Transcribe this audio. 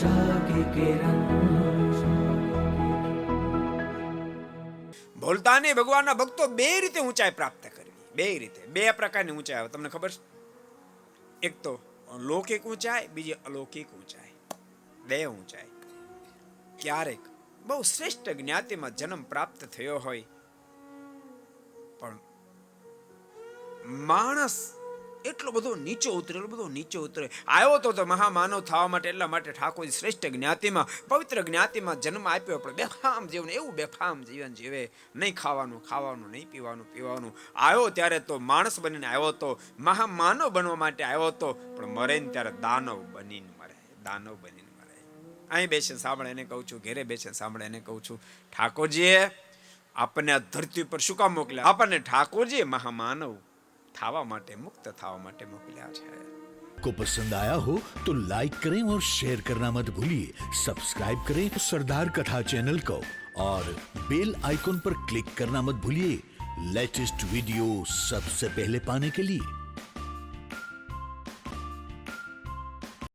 आशा की किरण। બોલતા નહીં, ભગવાનના ભક્તો બે રીતે ઊંચાઈ પ્રાપ્ત કરવી, બે રીતે, બે પ્રકારની ઊંચાઈ આવે. તમને ખબર છે? એક તો લૌકિક ઊંચાઈ, બીજી અલૌકિક ઊંચાઈ. બે ઊંચાઈ. ક્યારેક બહુ શ્રેષ્ઠ જ્ઞાતિમાં જન્મ પ્રાપ્ત થયો હોય પણ માણસ એટલો બધો નીચો ઉતરે, એટલો બધો નીચો ઉતરે. આવ્યો તો મહામાનવ થવા માટે, એટલા માટે ઠાકોરજી શ્રેષ્ઠ જ્ઞાતિમાં, પવિત્ર જ્ઞાતિમાં જન્મ આપ્યો. પણ બેફામ જીવન, એવું બેફામ જીવન જીવે. નહીં ખાવાનું ખાવાનું, નહીં પીવાનું પીવાનું. આવ્યો ત્યારે તો માણસ બનીને આવ્યો તો, મહામાનવ બનવા માટે આવ્યો તો, પણ મરે ને ત્યારે દાનવ બનીને મરે, દાનવ બનીને મરે. અહીં બેસીને સાંભળે એને કહું છું, ઘેરે બેસીને સાંભળે એને કહું છું, ઠાકોરજીએ આપણને આ ધરતી પર શું કામ મોકલ્યા? આપણને ઠાકોરજીએ મહામાનવ थावा माटे, मुक्त थावा माटे मोकल्या है। को पसंद आया हो तो लाइक करें और शेयर करना मत भूलिए। सब्सक्राइब करें सरदार कथा चैनल को और बेल आइकॉन पर क्लिक करना मत भूलिए लेटेस्ट वीडियो सबसे पहले पाने के लिए।